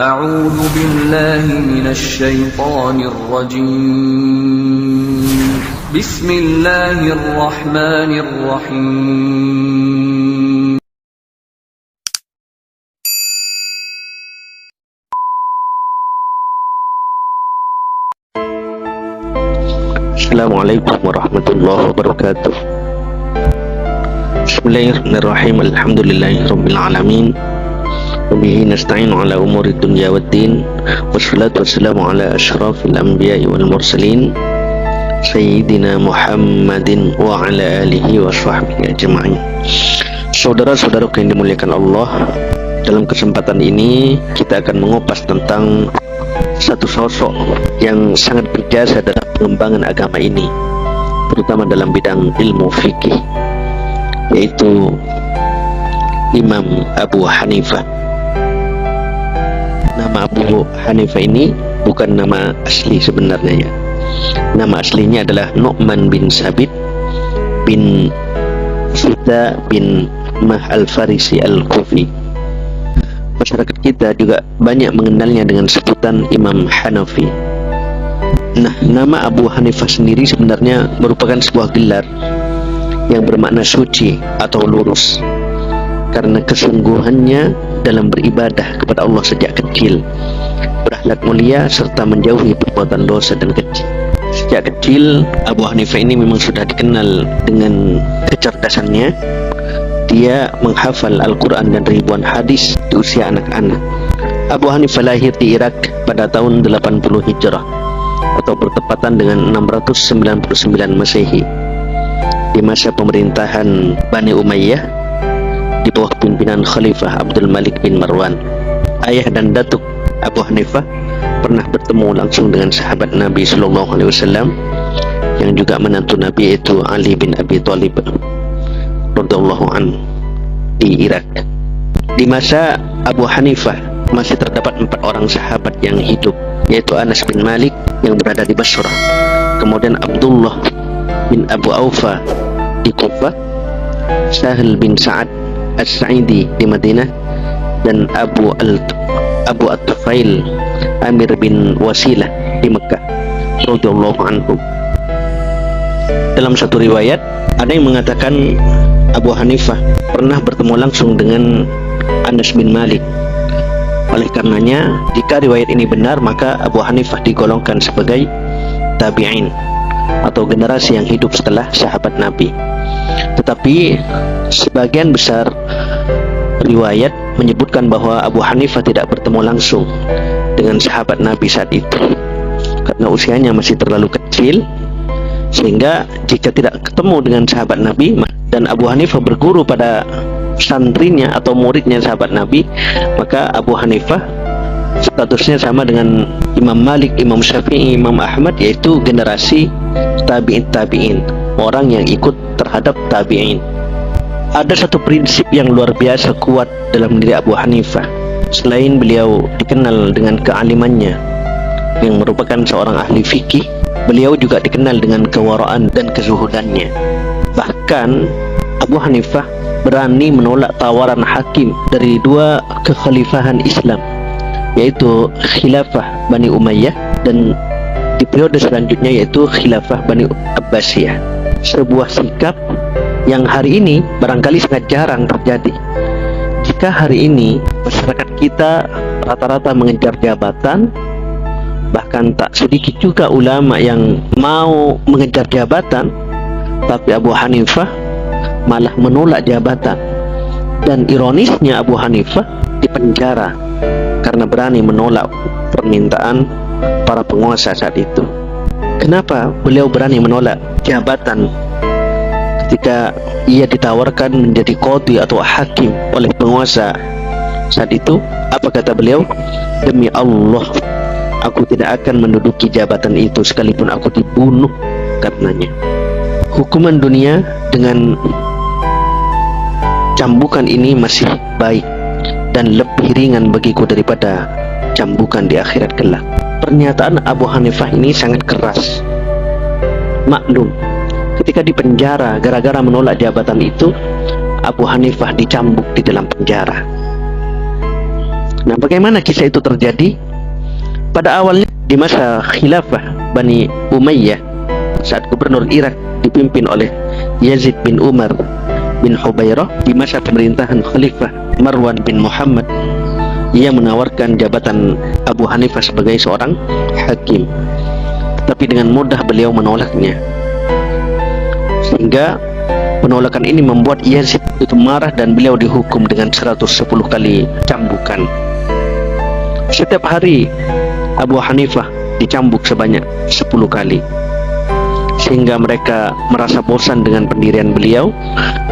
أعوذ بالله من الشيطان الرجيم بسم الله الرحمن الرحيم Assalamualaikum warahmatullahi wabarakatuh. Bismillahirrahmanirrahim. Alhamdulillahirabbil alamin. Wabihi nasta'inu ala umuri dunya waddin. Wassalatu wassalamu ala asyrafil anbiya'i wal mursalin Sayyidina Muhammadin wa ala alihi wa sahbihi ajma'in. Saudara-saudaraku yang dimuliakan Allah, dalam kesempatan ini kita akan mengupas tentang satu sosok yang sangat berjasa dalam pengembangan agama ini, terutama dalam bidang ilmu fikih, yaitu Imam Abu Hanifah. Nama Abu Hanifah ini bukan nama asli sebenarnya ya. Nama aslinya adalah Nu'man bin Sabit bin Fida bin Mah al-Farisi al-Kufi. Masyarakat kita juga banyak mengenalnya dengan sebutan Imam Hanafi. Nah, nama Abu Hanifah sendiri sebenarnya merupakan sebuah gelar yang bermakna suci atau lurus, karena kesungguhannya dalam beribadah kepada Allah sejak kecil, berakhlak mulia serta menjauhi perbuatan dosa dan kecil. Sejak kecil Abu Hanifah ini memang sudah dikenal dengan kecerdasannya. Dia menghafal Al-Quran dan ribuan hadis di usia anak-anak. Abu Hanifah lahir di Irak pada tahun 80 Hijrah atau bertepatan dengan 699 Masehi, di masa pemerintahan Bani Umayyah di bawah pimpinan Khalifah Abdul Malik bin Marwan. Ayah dan datuk Abu Hanifah pernah bertemu langsung dengan sahabat Nabi SAW yang juga menantu Nabi, yaitu Ali bin Abi Thalib radhiyallahu anhu di Irak. Di masa Abu Hanifah masih terdapat 4 orang sahabat yang hidup, yaitu Anas bin Malik yang berada di Basrah, kemudian Abdullah bin Abu Aufa di Kufah, Sahal bin Sa'ad As-Sa'idi di Madinah, dan Abu At-Tufail Amir bin Wasilah di Mekah radhiyallahu anhu. Dalam satu riwayat ada yang mengatakan Abu Hanifah pernah bertemu langsung dengan Anas bin Malik. Oleh karenanya, jika riwayat ini benar, maka Abu Hanifah digolongkan sebagai tabi'in atau generasi yang hidup setelah sahabat Nabi. Tetapi sebagian besar riwayat menyebutkan bahwa Abu Hanifah tidak bertemu langsung dengan sahabat Nabi saat itu, karena usianya masih terlalu kecil, sehingga jika tidak ketemu dengan sahabat Nabi dan Abu Hanifah berguru pada santrinya atau muridnya sahabat Nabi, maka Abu Hanifah statusnya sama dengan Imam Malik, Imam Syafi'i, Imam Ahmad, yaitu generasi tabi'in, orang yang ikut terhadap tabi'in. Ada satu prinsip yang luar biasa kuat dalam diri Abu Hanifah. Selain beliau dikenal dengan kealimannya yang merupakan seorang ahli fikih, beliau juga dikenal dengan kewaraan dan kezuhudannya. Bahkan Abu Hanifah berani menolak tawaran hakim dari 2 kekhalifahan Islam, yaitu khilafah Bani Umayyah dan di periode selanjutnya yaitu khilafah Bani Abbasiyah. Sebuah sikap yang hari ini barangkali sangat jarang terjadi. Jika hari ini masyarakat kita rata-rata mengejar jabatan, bahkan tak sedikit juga ulama yang mau mengejar jabatan, tapi Abu Hanifah malah menolak jabatan. Dan ironisnya, Abu Hanifah dipenjara karena berani menolak permintaan para penguasa saat itu. Kenapa beliau berani menolak jabatan ketika ia ditawarkan menjadi qadhi atau hakim oleh penguasa saat itu? Apa kata beliau? Demi Allah, aku tidak akan menduduki jabatan itu sekalipun aku dibunuh karenanya. Hukuman dunia dengan cambukan ini masih baik dan lebih ringan bagiku daripada cambukan di akhirat kelak. Pernyataan Abu Hanifah ini sangat keras. Maklum, ketika di penjara gara-gara menolak jabatan itu, Abu Hanifah dicambuk di dalam penjara. Nah, bagaimana kisah itu terjadi? Pada awalnya di masa khilafah Bani Umayyah, saat gubernur Irak dipimpin oleh Yazid bin Umar bin Hubairah, di masa pemerintahan Khalifah Marwan bin Muhammad, ia menawarkan jabatan Abu Hanifah sebagai seorang hakim, tapi dengan mudah beliau menolaknya, sehingga penolakan ini membuat Yazid itu marah dan beliau dihukum dengan 110 kali cambukan. Setiap hari Abu Hanifah dicambuk sebanyak 10 kali, sehingga mereka merasa bosan dengan pendirian beliau,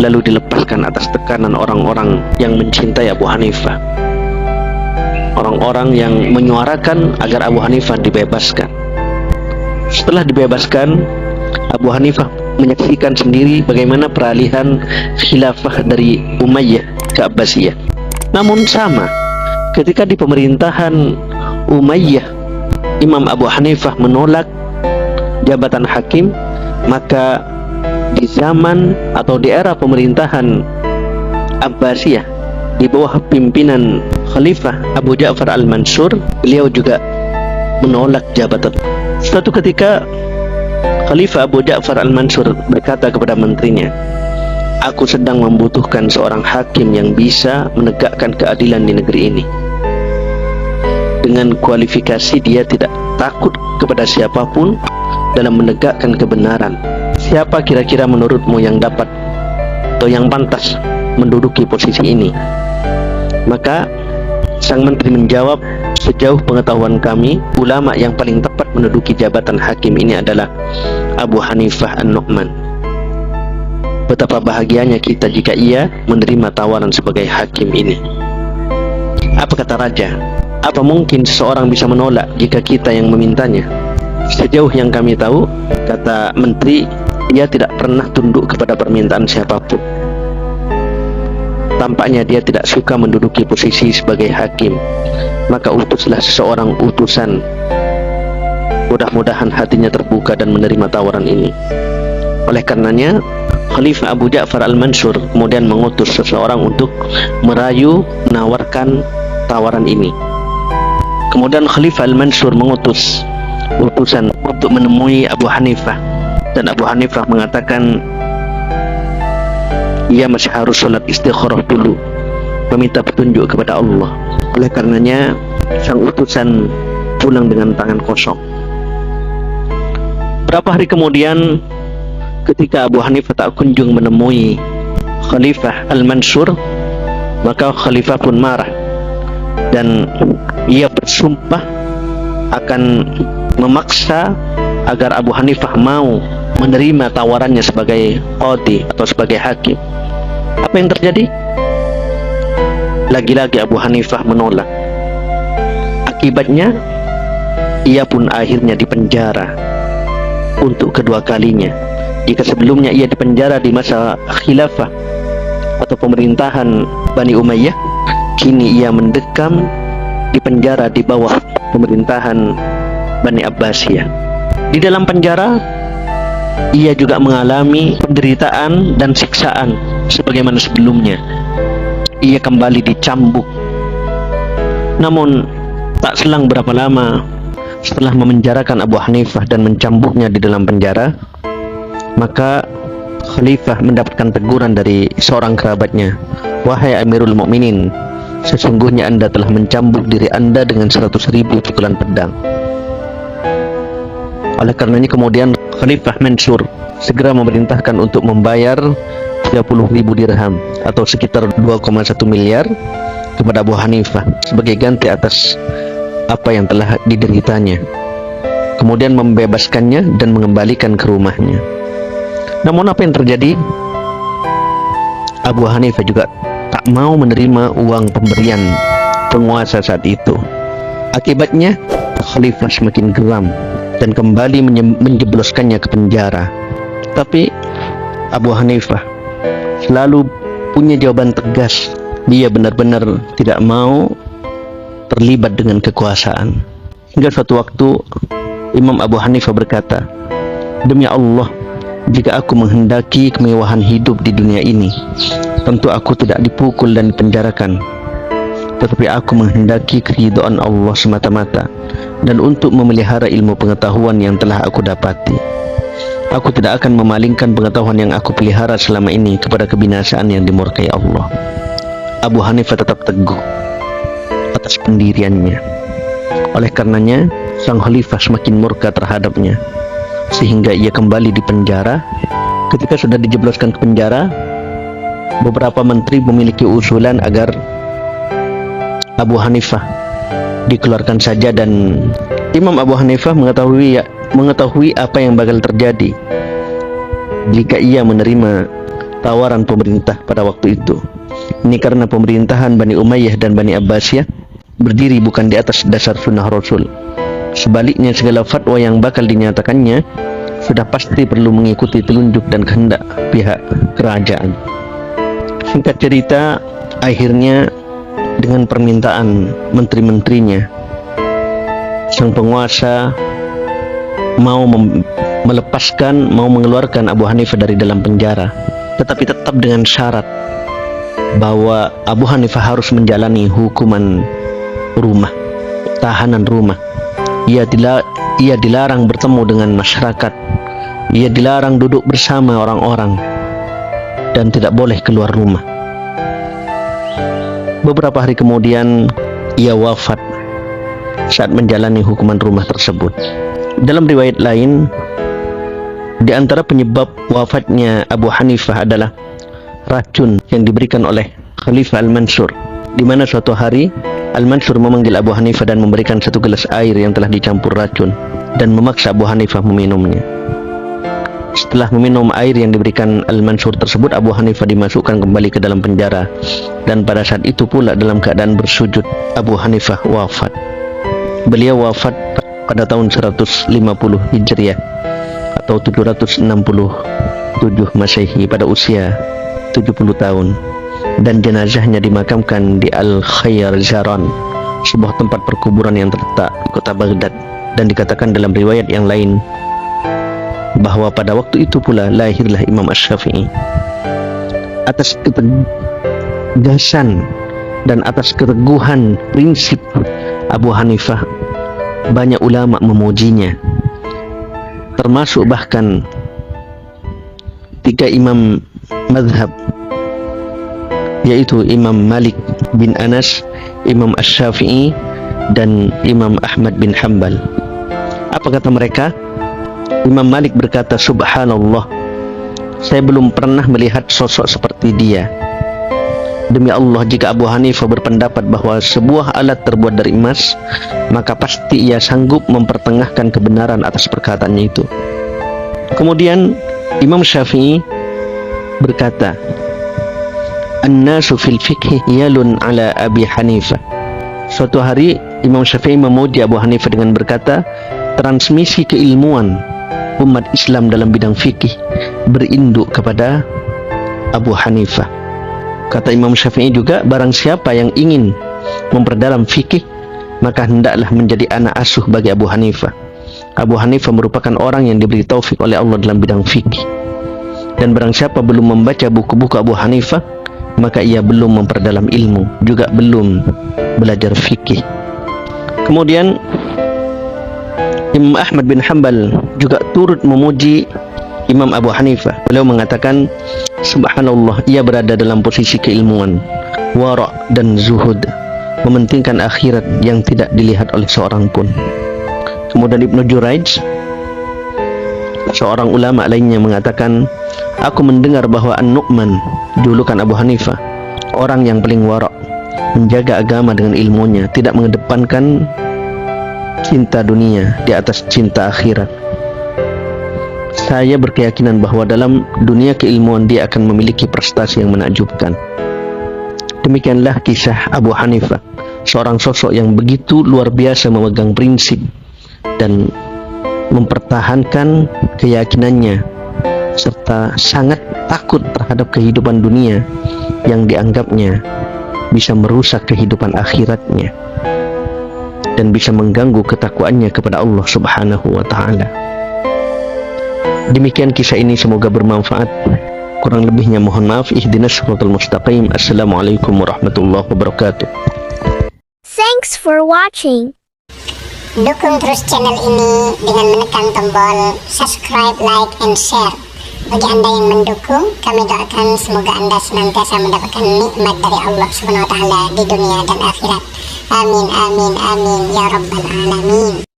lalu dilepaskan atas tekanan orang-orang yang mencintai Abu Hanifah, orang-orang yang menyuarakan agar Abu Hanifah dibebaskan. Setelah dibebaskan, Abu Hanifah menyaksikan sendiri bagaimana peralihan khilafah dari Umayyah ke Abbasiyah. Namun sama, ketika di pemerintahan Umayyah, Imam Abu Hanifah menolak jabatan hakim, maka di zaman atau di era pemerintahan Abbasiyah di bawah pimpinan Khalifah Abu Ja'far al-Mansur, beliau juga menolak jabatan. Suatu ketika Khalifah Abu Ja'far al-Mansur berkata kepada menterinya, "Aku sedang membutuhkan seorang hakim yang bisa menegakkan keadilan di negeri ini. Dengan kualifikasi dia tidak takut kepada siapapun dalam menegakkan kebenaran. Siapa kira-kira menurutmu yang dapat atau yang pantas menduduki posisi ini?" Maka sang menteri menjawab, "Sejauh pengetahuan kami, ulama yang paling tepat menduduki jabatan hakim ini adalah Abu Hanifah An-Nu'man. Betapa bahagianya kita jika ia menerima tawaran sebagai hakim ini." Apa kata raja? Apa mungkin seseorang bisa menolak jika kita yang memintanya? Sejauh yang kami tahu, kata menteri, dia tidak pernah tunduk kepada permintaan siapapun. Tampaknya dia tidak suka menduduki posisi sebagai hakim. Maka utuslah seseorang utusan. Mudah-mudahan hatinya terbuka dan menerima tawaran ini. Oleh karenanya, Khalifah Abu Ja'far al-Mansur kemudian mengutus seseorang untuk merayu menawarkan tawaran ini. Kemudian Khalifah al-Mansur mengutus utusan untuk menemui Abu Hanifah, dan Abu Hanifah mengatakan ia masih harus sholat istikharah dulu, meminta petunjuk kepada Allah. Oleh karenanya sang utusan pulang dengan tangan kosong. Berapa hari kemudian, ketika Abu Hanifah tak kunjung menemui Khalifah al-Mansur, maka Khalifah pun marah dan ia bersumpah akan memaksa agar Abu Hanifah mau menerima tawarannya sebagai qadhi atau sebagai hakim. Apa yang terjadi? Lagi-lagi Abu Hanifah menolak. Akibatnya ia pun akhirnya dipenjara untuk kedua kalinya. Jika sebelumnya ia dipenjara di masa khilafah atau pemerintahan Bani Umayyah, kini ia mendekam di penjara di bawah pemerintahan Bani Abbasiyah. Di dalam penjara ia juga mengalami penderitaan dan siksaan sebagaimana sebelumnya. Ia kembali dicambuk. Namun tak selang berapa lama setelah memenjarakan Abu Hanifah dan mencambuknya di dalam penjara, maka Khalifah mendapatkan teguran dari seorang kerabatnya, "Wahai Amirul Mukminin, sesungguhnya Anda telah mencambuk diri Anda dengan 100.000 pukulan pedang." Oleh karenanya kemudian Khalifah Mansur segera memerintahkan untuk membayar 30.000 dirham atau sekitar 2,1 miliar kepada Abu Hanifah sebagai ganti atas apa yang telah dideritanya. Kemudian membebaskannya dan mengembalikan ke rumahnya. Namun apa yang terjadi? Abu Hanifah juga tak mau menerima uang pemberian penguasa saat itu. Akibatnya Khalifah semakin geram dan kembali menjebloskannya ke penjara. Tapi Abu Hanifah selalu punya jawaban tegas. Dia benar-benar tidak mau terlibat dengan kekuasaan. Hingga suatu waktu Imam Abu Hanifah berkata, "Demi Allah, jika aku menghendaki kemewahan hidup di dunia ini, tentu aku tidak dipukul dan dipenjarakan. tetapi aku menghendaki keridhaan Allah semata-mata dan untuk memelihara ilmu pengetahuan yang telah aku dapati. Aku tidak akan memalingkan pengetahuan yang aku pelihara selama ini kepada kebinasaan yang dimurkai Allah. Abu Hanifah tetap teguh atas pendiriannya. Oleh karenanya, sang khalifah semakin murka terhadapnya, sehingga ia kembali di penjara. Ketika sudah dijebloskan ke penjara, beberapa menteri memiliki usulan agar Abu Hanifah dikeluarkan saja, dan Imam Abu Hanifah mengetahui apa yang bakal terjadi jika ia menerima tawaran pemerintah pada waktu itu. Ini karena pemerintahan Bani Umayyah dan Bani Abbasiyah berdiri bukan di atas dasar sunnah Rasul. Sebaliknya, segala fatwa yang bakal dinyatakannya sudah pasti perlu mengikuti telunjuk dan kehendak pihak kerajaan. Singkat cerita, akhirnya dengan permintaan menteri-menterinya, sang penguasa mau mengeluarkan Abu Hanifah dari dalam penjara, tetapi tetap dengan syarat bahwa Abu Hanifah harus menjalani hukuman rumah, tahanan rumah. Ia dilarang bertemu dengan masyarakat, ia dilarang duduk bersama orang-orang, dan tidak boleh keluar rumah. Beberapa hari kemudian ia wafat saat menjalani hukuman rumah tersebut. Dalam riwayat lain, di antara penyebab wafatnya Abu Hanifah adalah racun yang diberikan oleh Khalifah Al-Mansur, di mana suatu hari Al-Mansur memanggil Abu Hanifah dan memberikan satu gelas air yang telah dicampur racun dan memaksa Abu Hanifah meminumnya. Setelah meminum air yang diberikan Al-Mansur tersebut, Abu Hanifah dimasukkan kembali ke dalam penjara, dan pada saat itu pula dalam keadaan bersujud Abu Hanifah wafat. Beliau wafat pada tahun 150 Hijriah atau 767 Masehi pada usia 70 tahun, dan jenazahnya dimakamkan di Al-Khair Zaran, sebuah tempat perkuburan yang terletak di kota Baghdad. Dan dikatakan dalam riwayat yang lain bahwa pada waktu itu pula lahirlah Imam Asy-Syafi'i. Atas ketegasan dan atas keteguhan prinsip Abu Hanifah, banyak ulama memujinya, termasuk bahkan 3 imam mazhab, yaitu Imam Malik bin Anas, Imam Asy-Syafi'i, dan Imam Ahmad bin Hanbal. Apa kata mereka? Imam Malik berkata, "Subhanallah, saya belum pernah melihat sosok seperti dia. Demi Allah, jika Abu Hanifah berpendapat bahwa sebuah alat terbuat dari emas, maka pasti ia sanggup mempertengahkan kebenaran atas perkataannya itu." Kemudian Imam Syafi'i berkata, "An-nasu fil fiqhi yalun ala Abi Hanifah." Suatu hari Imam Syafi'i memuji Abu Hanifah dengan berkata, "Transmisi keilmuan umat Islam dalam bidang fikih berinduk kepada Abu Hanifah." Kata Imam Syafi'i juga, barang siapa yang ingin memperdalam fikih, maka hendaklah menjadi anak asuh bagi Abu Hanifah. Abu Hanifah merupakan orang yang diberi taufik oleh Allah dalam bidang fikih, dan barang siapa belum membaca buku-buku Abu Hanifah, maka ia belum memperdalam ilmu, juga belum belajar fikih. Kemudian Imam Ahmad bin Hanbal juga turut memuji Imam Abu Hanifah. Beliau mengatakan, "Subhanallah, ia berada dalam posisi keilmuan, wara' dan zuhud, mementingkan akhirat yang tidak dilihat oleh seorang pun." Kemudian Ibnu Jurayj, seorang ulama lainnya, mengatakan, "Aku mendengar bahwa An-Nu'man, julukan Abu Hanifah, orang yang paling wara', menjaga agama dengan ilmunya, tidak mengedepankan cinta dunia di atas cinta akhirat. Saya berkeyakinan bahwa dalam dunia keilmuan dia akan memiliki prestasi yang menakjubkan." Demikianlah kisah Abu Hanifah, seorang sosok yang begitu luar biasa memegang prinsip dan mempertahankan keyakinannya, serta sangat takut terhadap kehidupan dunia yang dianggapnya bisa merusak kehidupan akhiratnya dan bisa mengganggu ketakwaannya kepada Allah Subhanahu wa ta'ala. Demikian kisah ini, semoga bermanfaat. Kurang lebihnya mohon maaf. Ihdinas siratal mustaqim. Assalamualaikum warahmatullahi wabarakatuh. Thanks for watching. Dukung terus channel ini dengan menekan tombol subscribe, like, and share. Bagi Anda yang mendukung, kami doakan semoga Anda senantiasa mendapatkan nikmat dari Allah Subhanahu wa Ta'ala di dunia dan akhirat. Amin, amin, amin, ya Rabbal Alamin.